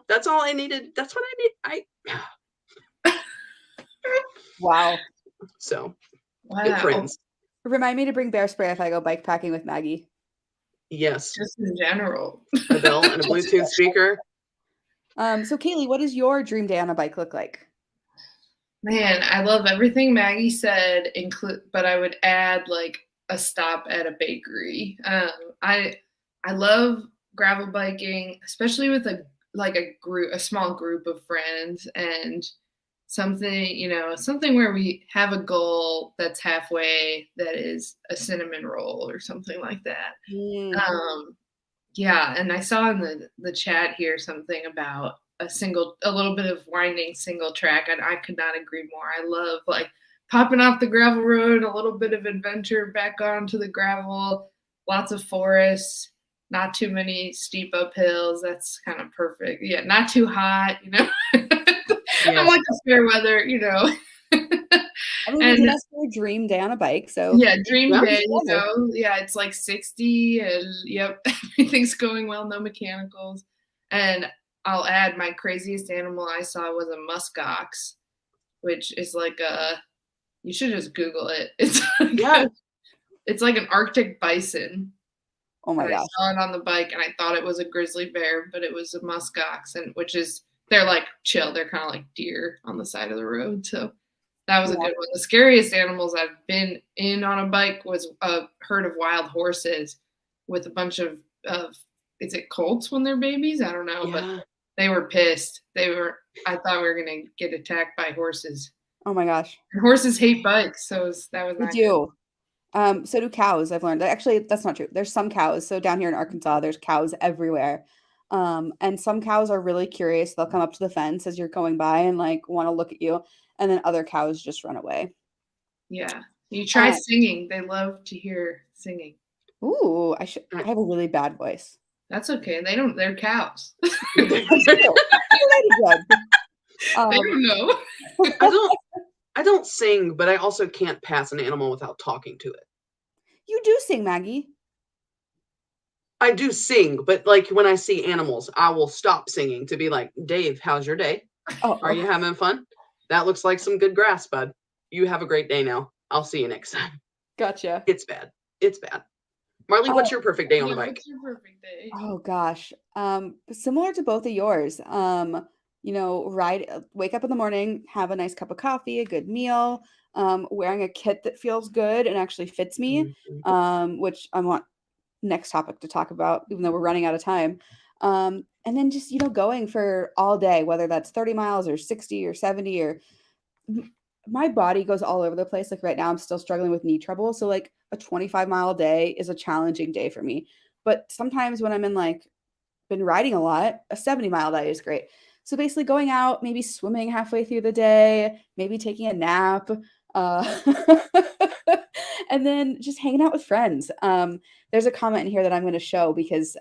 that's all I needed. That's what I need. Wow. So, good friends. Remind me to bring bear spray if I go bike packing with Maggie. Yes. Just in general. A bell and a Bluetooth speaker. So Kaylee, what does your dream day on a bike look like? Man, I love everything Maggie said, but I would add like a stop at a bakery. I love gravel biking, especially with a small group of friends, and something where we have a goal that's halfway, that is a cinnamon roll or something like that. Mm. Yeah, and I saw in the chat here something about a little bit of winding single track, and I could not agree more. I love like popping off the gravel road, a little bit of adventure back onto the gravel, lots of forests, not too many steep uphills. That's kind of perfect. Yeah, not too hot, I like the fair weather, I mean, And that's your dream day on a bike, so yeah, dream Yeah. day, yeah, it's like 60 and yep, everything's going well, no mechanicals. And I'll add, my craziest animal I saw was a muskox, which is like you should just Google it. It's like an Arctic bison. oh my And I gosh. saw it on the bike and I thought it was a grizzly bear, but it was a muskox, and they're like chill, they're kind of like deer on the side of the road. So that was a good one. The scariest animals I've been in on a bike was a herd of wild horses with a bunch of is it colts when they're babies? I don't know, but they were pissed. I thought we were gonna get attacked by horses. Oh my gosh. And horses hate bikes, so that was They not do. So do cows, I've learned. Actually, that's not true. There's some cows. So down here in Arkansas, there's cows everywhere. And some cows are really curious. They'll come up to the fence as you're going by and like want to look at you. And then other cows just run away. Yeah. You try singing. They love to hear singing. Ooh, I have a really bad voice. That's okay. They're cows. They don't know. I don't sing, but I also can't pass an animal without talking to it. You do sing, Maggie. I do sing, but like when I see animals, I will stop singing to be like, Dave, how's your day? Are you having fun? That looks like some good grass, bud. You have a great day now. I'll see you next time. Gotcha. It's bad. It's bad. Marley, what's your perfect day on a bike? What's your perfect day? Oh gosh. Similar to both of yours. Wake up in the morning, have a nice cup of coffee, a good meal, wearing a kit that feels good and actually fits me, which I want next topic to talk about, even though we're running out of time. And then just, going for all day, whether that's 30 miles or 60 or 70 or my body goes all over the place. Like right now, I'm still struggling with knee trouble. So like a 25-mile day is a challenging day for me. But sometimes when I'm been riding a lot, a 70-mile day is great. So basically going out, maybe swimming halfway through the day, maybe taking a nap, and then just hanging out with friends. There's a comment in here that I'm going to show because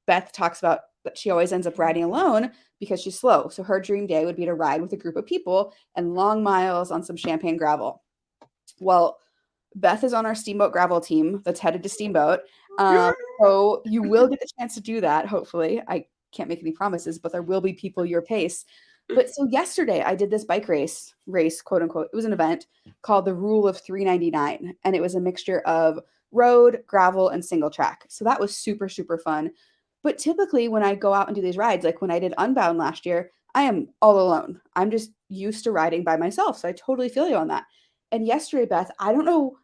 Beth talks about that she always ends up riding alone because she's slow. So her dream day would be to ride with a group of people and long miles on some champagne gravel. Well, Beth is on our Steamboat gravel team that's headed to Steamboat. So you will get the chance to do that, hopefully. I can't make any promises, but there will be people your pace. But so yesterday I did this bike race, quote unquote. It was an event called the Rule of 399. And it was a mixture of road, gravel, and single track. So that was super, super fun. But typically when I go out and do these rides, like when I did Unbound last year, I am all alone. I'm just used to riding by myself. So I totally feel you on that. And yesterday, Beth, I don't know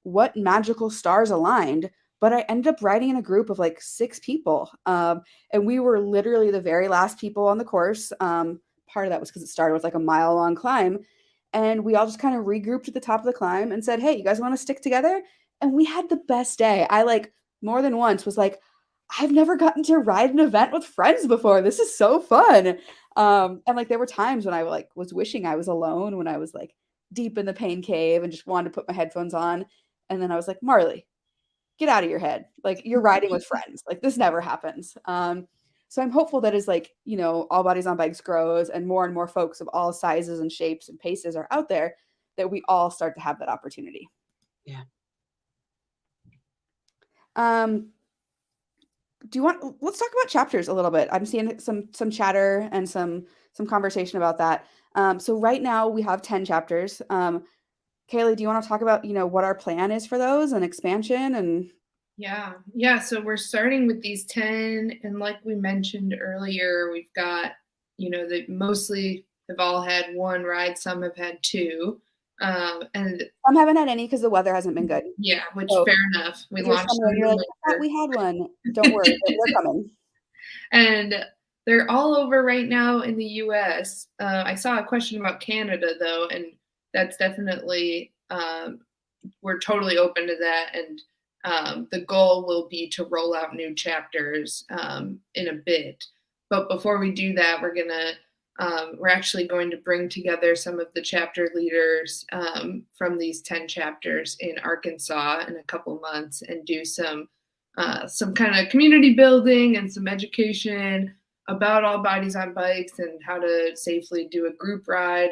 what magical stars aligned, but I ended up riding in a group of like 6 people. And we were literally the very last people on the course. Part of that was because it started with like a mile-long climb. And we all just kind of regrouped at the top of the climb and said, hey, you guys want to stick together? And we had the best day. I more than once was like, I've never gotten to ride an event with friends before. This is so fun. And there were times when I was wishing I was alone, when I was deep in the pain cave and just wanted to put my headphones on. And then I was like, Marley, get out of your head. You're riding with friends. This never happens. So I'm hopeful that as All Bodies on Bikes grows and more folks of all sizes and shapes and paces are out there, that we all start to have that opportunity. Yeah. Let's talk about chapters a little bit. I'm seeing some chatter and some conversation about that. So right now we have 10 chapters. Kaylee, do you want to talk about, what our plan is for those and expansion and Yeah. So we're starting with these 10, and like we mentioned earlier, we've got, they mostly have all had one ride. Some have had two, and Some haven't had any because the weather hasn't been good. yeah, which So fair enough. We if you're launched somewhere them and in you're the like, I thought winter, we had one, don't worry, they're coming. and they're all over right now in the U.S. I saw a question about Canada though, and that's definitely we're totally open to that. And the goal will be to roll out new chapters in a bit. But before we do that, we're actually going to bring together some of the chapter leaders from these 10 chapters in Arkansas in a couple months and do some kind of community building and some education about all bodies on bikes and how to safely do a group ride.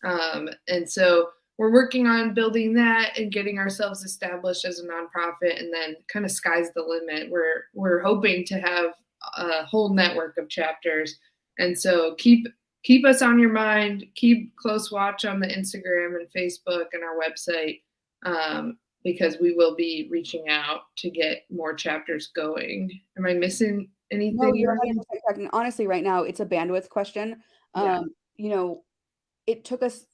And so we're working on building that and getting ourselves established as a nonprofit, and then kind of sky's the limit. We're hoping to have a whole network of chapters, and so keep us on your mind. Keep close watch on the Instagram and Facebook and our website, because we will be reaching out to get more chapters going. Am I missing anything? No, you're 100% correct. And honestly, right now it's a bandwidth question. Yeah. It took us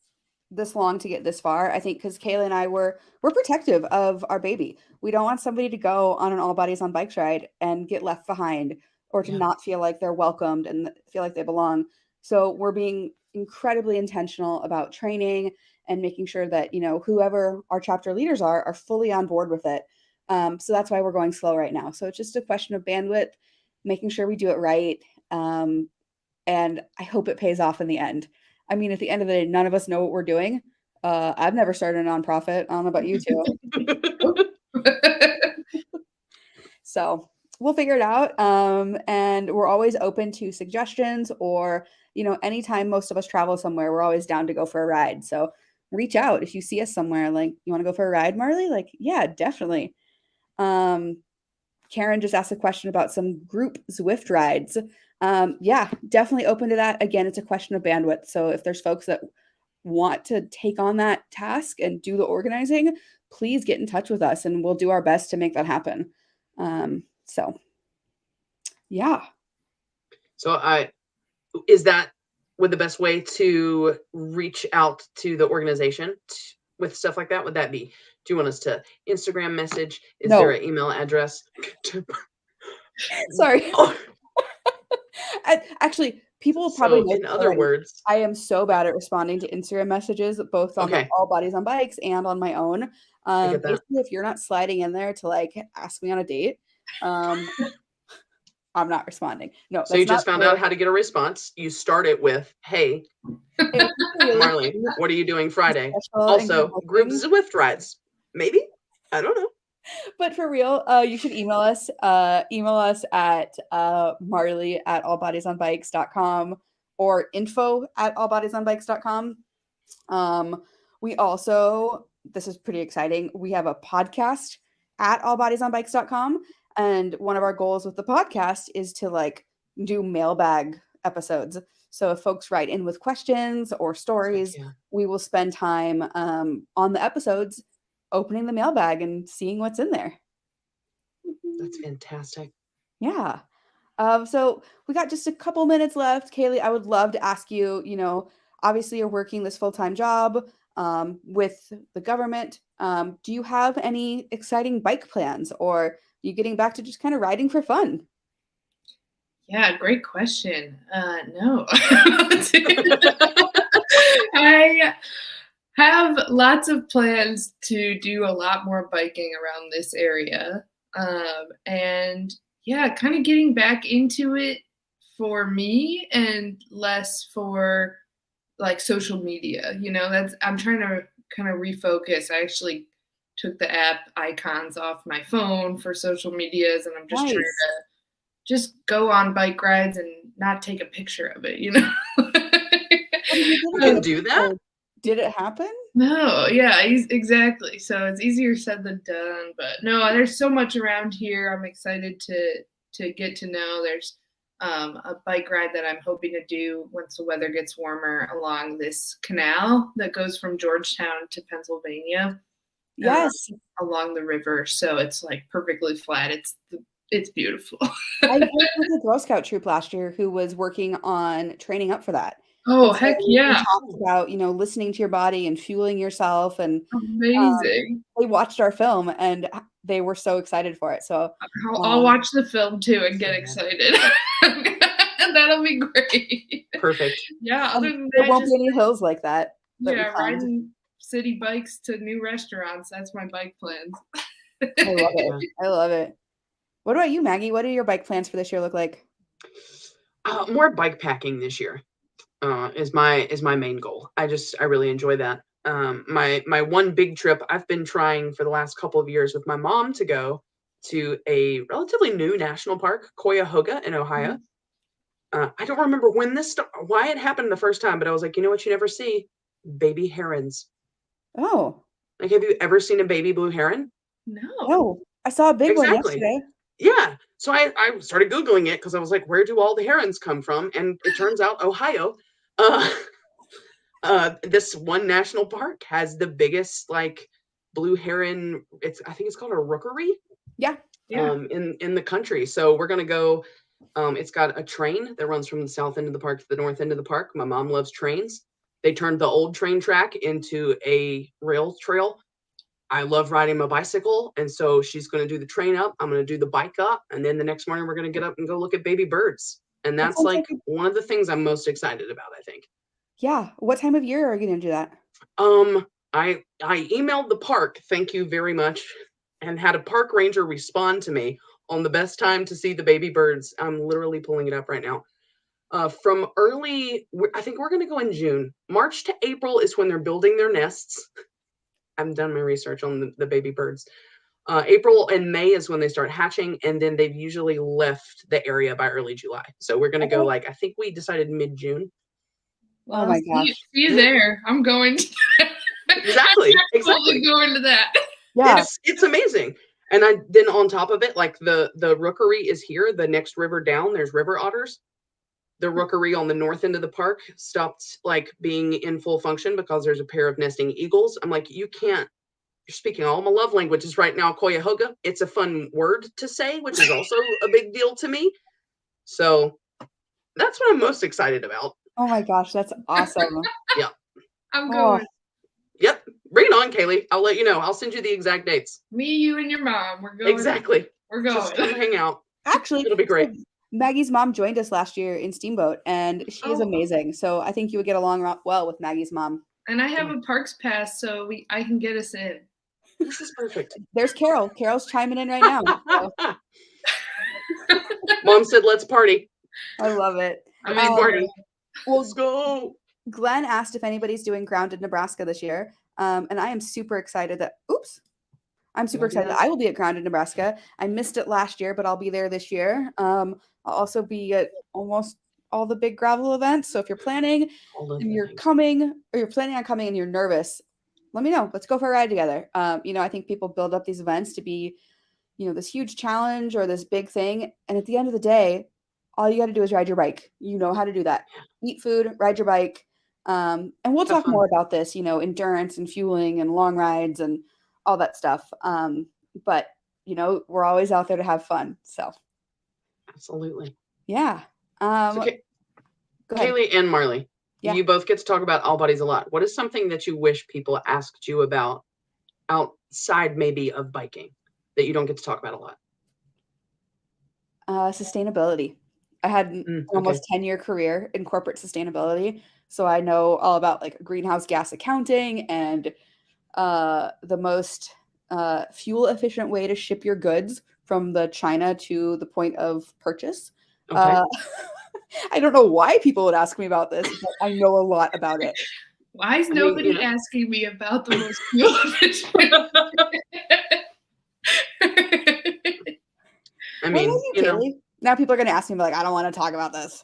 this long to get this far, I think, because Kayla and I we're protective of our baby. We don't want somebody to go on an all bodies on bikes ride and get left behind, or to not feel like they're welcomed and feel like they belong. So we're being incredibly intentional about training and making sure that, whoever our chapter leaders are fully on board with it. So that's why we're going slow right now. So it's just a question of bandwidth, making sure we do it right. And I hope it pays off in the end. I mean, at the end of the day, none of us know what we're doing. I've never started a nonprofit. I don't know about you two. So we'll figure it out. And we're always open to suggestions, or, anytime most of us travel somewhere, we're always down to go for a ride. So reach out if you see us somewhere, like, you want to go for a ride, Marley? Like, yeah, definitely. Karen just asked a question about some group Zwift rides. Yeah, definitely open to that. Again, it's a question of bandwidth. So if there's folks that want to take on that task and do the organizing, please get in touch with us and we'll do our best to make that happen. So yeah. So is that would the best way to reach out to the organization with stuff like that? Would that be, do you want us to Instagram message? Is No. there an email address? Sorry. Actually, people probably know in other words, I am so bad at responding to Instagram messages, both on the All Bodies on Bikes and on my own. Basically, if you're not sliding in there to like ask me on a date, I'm not responding. No. So you just found out how to get a response. You start it with, "Hey, Marley, what are you doing Friday?" Also, group Zwift rides. Maybe, I don't know. But for real, you should email us. Email us at marley@allbodiesonbikes.com or info@allbodiesonbikes.com. We also, this is pretty exciting, we have a podcast at allbodiesonbikes.com. And one of our goals with the podcast is to like do mailbag episodes. So if folks write in with questions or stories, we will spend time on the episodes opening the mailbag and seeing what's in there. That's fantastic. Yeah. So we got just a couple minutes left. Kaylee, I would love to ask you, obviously you're working this full-time job with the government. Do you have any exciting bike plans, or are you getting back to just kind of riding for fun? Yeah, great question. No. I have lots of plans to do a lot more biking around this area. And yeah, kind of getting back into it for me and less for like social media. I'm trying to kind of refocus. I actually took the app icons off my phone for social medias, and I'm just trying to just go on bike rides and not take a picture of it, You can do that? Did it happen? No, yeah, exactly. So it's easier said than done, but no, there's so much around here. I'm excited to get to know. There's a bike ride that I'm hoping to do once the weather gets warmer along this canal that goes from Georgetown to Pennsylvania. Yes. along the river, so it's like perfectly flat. It's beautiful. I worked with a Girl Scout troop last year who was working on training up for that. Oh, And so heck we yeah. talked about, listening to your body and fueling yourself, and Amazing. they watched our film and they were so excited for it. So I'll watch the film too and get excited. That'll be great. Perfect. Yeah, other than there that, won't just be any hills like that. yeah, riding city bikes to new restaurants. That's my bike plans. I love it. I love it. What about you, Maggie? What do your bike plans for this year look like? More bike packing this year is my main goal. I really enjoy that. My one big trip I've been trying for the last couple of years with my mom to go to a relatively new national park, Cuyahoga in Ohio. I don't remember why it happened the first time, but I was like, you know what you never see? Baby herons. Oh. Like, have you ever seen a baby blue heron? No. I saw a big one yesterday. Yeah. So I started Googling it because I was like, where do all the herons come from? And it turns out Ohio. This one national park has the biggest like blue heron. I think it's called a rookery. Yeah. In the country. So we're gonna go. It's got a train that runs from the south end of the park to the north end of the park. My mom loves trains. They turned the old train track into a rail trail. I love riding my bicycle, and so she's going to do the train up. I'm going to do the bike up, and then the next morning we're going to get up and go look at baby birds. And that's like one of the things I'm most excited about, I think. Yeah. What time of year are you going to do that? I emailed the park, thank you very much, and had a park ranger respond to me on the best time to see the baby birds. I'm literally pulling it up right now. From I think we're going to go in June. March to April is when they're building their nests. I've done my research on the baby birds. April and May is when they start hatching, and then they've usually left the area by early July. So we're going to go I think we decided mid-June. Well, oh my gosh. See you there. I'm going. Exactly. Exactly. Going to that. Yeah. It's amazing. And then on top of it, like the rookery is here. The next river down, there's river otters. The rookery on the north end of the park stopped like being in full function because there's a pair of nesting eagles. I'm like, you're speaking all my love languages right now, Cuyahoga. It's a fun word to say, which is also a big deal to me. So that's what I'm most excited about. Oh my gosh, that's awesome. Yeah. I'm going. Yep. Bring it on, Kaylee. I'll let you know. I'll send you the exact dates. Me, you, and your mom. We're going. Exactly. We're going. Just come hang out. Actually, it'll be great. Maggie's mom joined us last year in Steamboat, and she is amazing. So I think you would get along well with Maggie's mom. And I have a parks pass, so I can get us in. This is perfect. There's Carol. Carol's chiming in right now. So. Mom said, let's party. I love it. Party. Let's go. Glenn asked if anybody's doing Grounded Nebraska this year. And I am super excited that I will be at Grounded Nebraska. I missed it last year, but I'll be there this year. I'll also be at almost all the big gravel events. So if you're planning and you're coming, or you're planning on coming and you're nervous, let me know. Let's go for a ride together. I think people build up these events to be, this huge challenge or this big thing. And at the end of the day, all you got to do is ride your bike. You know how to do that. Eat food, ride your bike. And we'll talk more about this, endurance and fueling and long rides and all that stuff. But, we're always out there to have fun. So. Absolutely. Yeah. Kaylee and Marley, you both get to talk about all bodies a lot. What is something that you wish people asked you about outside maybe of biking that you don't get to talk about a lot? Sustainability. I had an almost 10-year career in corporate sustainability. So I know all about like greenhouse gas accounting and the most fuel efficient way to ship your goods from the China to the point of purchase. Okay. I don't know why people would ask me about this, but I know a lot about it. Why is nobody asking me about the most fuel efficient? I mean, now people are going to ask me, like, I don't want to talk about this.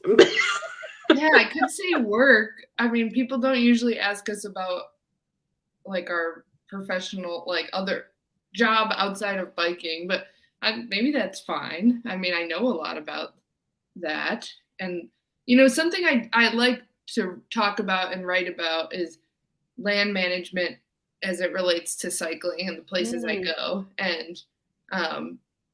Yeah, I could say work. I mean, people don't usually ask us about like our professional, like other job outside of biking, but maybe that's fine. I mean, I know a lot about that. And, something I like to talk about and write about is land management as it relates to cycling and the places I go, and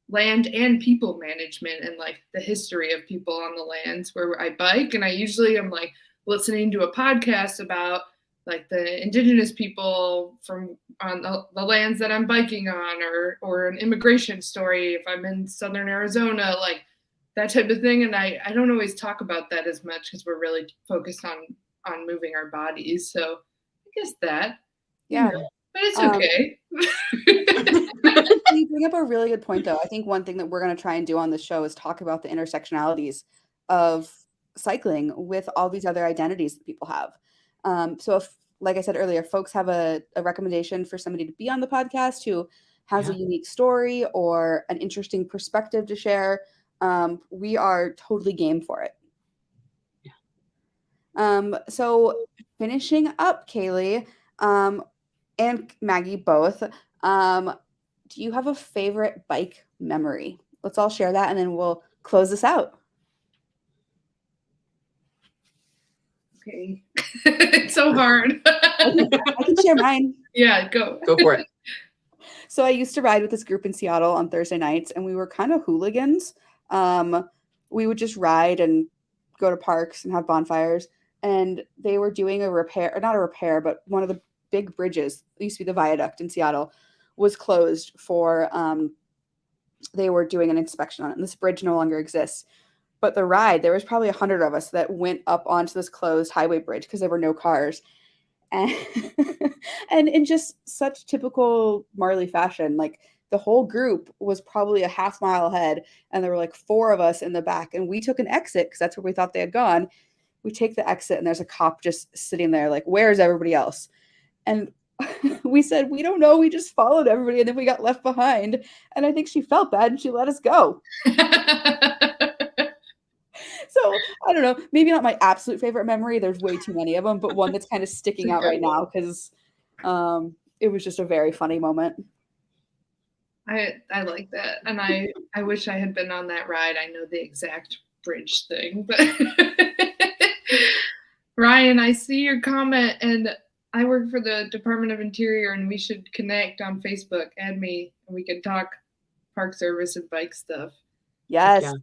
land and people management, and like the history of people on the lands where I bike. And I usually am like listening to a podcast about like the indigenous people from on the lands that I'm biking on, or an immigration story if I'm in southern Arizona, like that type of thing. And I don't always talk about that as much because we're really focused on moving our bodies. So I guess that, Yeah, but it's okay. You bring up a really good point, though. I think one thing that we're going to try and do on the show is talk about the intersectionalities of cycling with all these other identities that people have. So if, like I said earlier, folks have a recommendation for somebody to be on the podcast who has a unique story or an interesting perspective to share, we are totally game for it. So finishing up, Kaylee, and Maggie both, do you have a favorite bike memory? Let's all share that and then we'll close this out. Okay. It's so hard. I can share mine. Yeah, go for it. So I used to ride with this group in Seattle on Thursday nights, and we were kind of hooligans. We would just ride and go to parks and have bonfires. And they were doing a repair, or not a repair, but one of the big bridges, it used to be the viaduct in Seattle, was closed for, they were doing an inspection on it. And this bridge no longer exists. But the ride, there was probably 100 of us that went up onto this closed highway bridge because there were no cars. And, and in just such typical Marley fashion, like the whole group was probably a half mile ahead, and there were like 4 of us in the back, and we took an exit because that's where we thought they had gone. We take the exit, and there's a cop just sitting there like, where's everybody else? And we said, we don't know. We just followed everybody, and then we got left behind. And I think she felt bad, and she let us go. So I don't know, maybe not my absolute favorite memory. There's way too many of them, but one that's kind of sticking out right now because it was just a very funny moment. I like that. And I wish I had been on that ride. I know the exact bridge thing, but Ryan, I see your comment, and I work for the Department of Interior, and we should connect on Facebook. Add me, and we can talk park service and bike stuff. Yes. Yeah.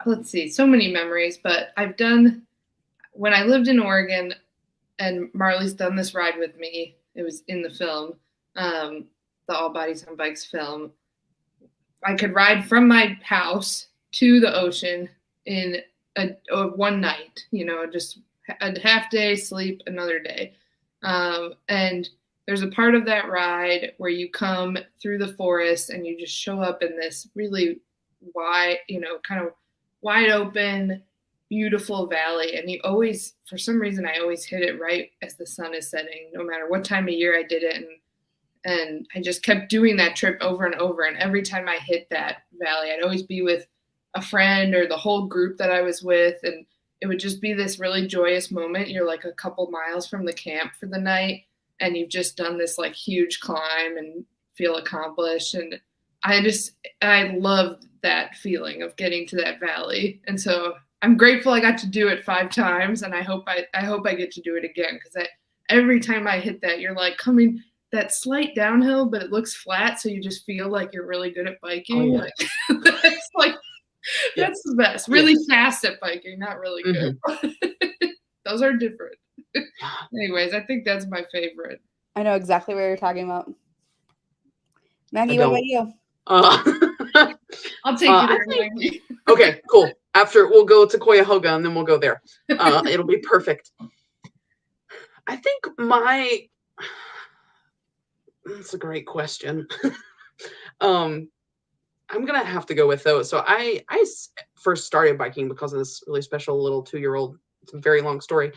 Let's see, so many memories, but I've done, when I lived in Oregon, and Marley's done this ride with me, it was in the film, the All Bodies on Bikes film. I could ride from my house to the ocean in a one night, just a half day, sleep, another day. And there's a part of that ride where you come through the forest and you just show up in this really wide, kind of wide open, beautiful valley. And you always, for some reason, I always hit it right as the sun is setting, no matter what time of year I did it. And I just kept doing that trip over and over. And every time I hit that valley, I'd always be with a friend or the whole group that I was with. And it would just be this really joyous moment. You're like a couple miles from the camp for the night, and you've just done this like huge climb and feel accomplished. And I love that feeling of getting to that valley. And so I'm grateful I got to do it 5 times. And I hope I get to do it again. Cause every time I hit that, you're like coming that slight downhill, but it looks flat. So you just feel like you're really good at biking. Oh, yeah. That's like, that's the best. Really fast at biking, not really good. Mm-hmm. Those are different. Anyways, I think that's my favorite. I know exactly what you're talking about. Maggie, what about you? I'll take you there, Maggie. Okay, cool. After we'll go to Cuyahoga and then we'll go there. It'll be perfect. I think that's a great question. I'm gonna have to go with those. So I first started biking because of this really special little 2-year-old. It's a very long story,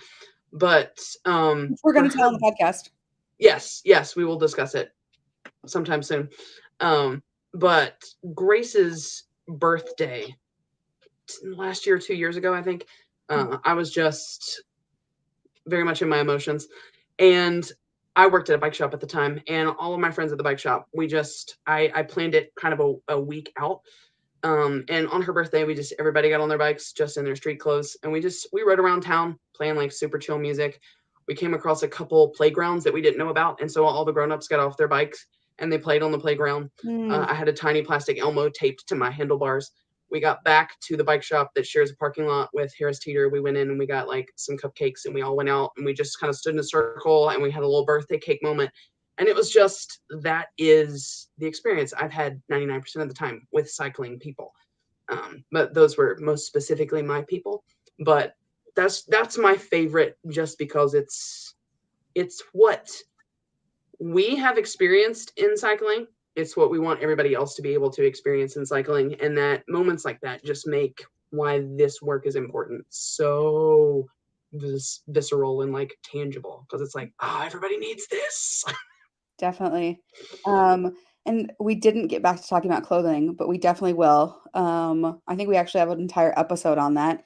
but we're gonna tell on the podcast. Yes, we will discuss it sometime soon. But Grace's birthday last year, 2 years ago, I think, I was just very much in my emotions, and I worked at a bike shop at the time, and all of my friends at the bike shop, I planned it kind of a week out. And on her birthday, everybody got on their bikes just in their street clothes, and we rode around town playing like super chill music. we came across a couple playgrounds that we didn't know about. And so all the grown-ups got off their bikes and they played on the playground. I had a tiny plastic Elmo taped to my handlebars. We got back to the bike shop that shares a parking lot with Harris Teeter. We went in and we got like some cupcakes and we all went out and we just kind of stood in a circle and we had a little birthday cake moment. And it was just, that is the experience I've had 99% of the time with cycling people. But those were most specifically my people. But that's my favorite, just because it's what we have experienced in cycling. It's what we want everybody else to be able to experience in cycling. And that moments like that just make why this work is important so visceral and like tangible, because it's like, everybody needs this. Definitely. And we didn't get back to talking about clothing, but we definitely will. I think we actually have an entire episode on that.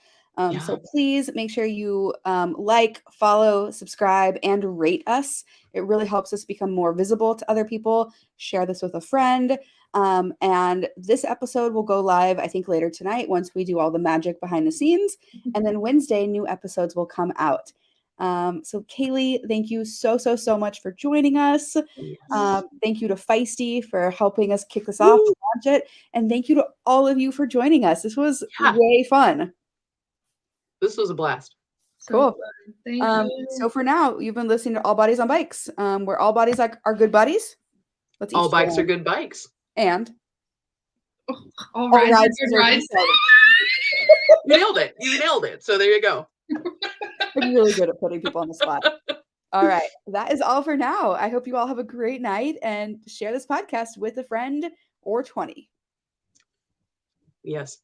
So please make sure you like, follow, subscribe, and rate us. It really helps us become more visible to other people. Share this with a friend. And this episode will go live, I think, later tonight once we do all the magic behind the scenes. And then Wednesday, new episodes will come out. So Kaylee, thank you so much for joining us. Yes. Thank you to Feisty for helping us kick this off and launch it. And thank you to all of you for joining us. This was way fun. This was a blast. Cool. Thank you. So for now, you've been listening to All Bodies on Bikes, where all bodies are good buddies. Let's all bikes are good bikes. And all rides are good rides. You nailed it. You nailed it. So there you go. I'm really good at putting people on the spot. All right. That is all for now. I hope you all have a great night and share this podcast with a friend or 20. Yes.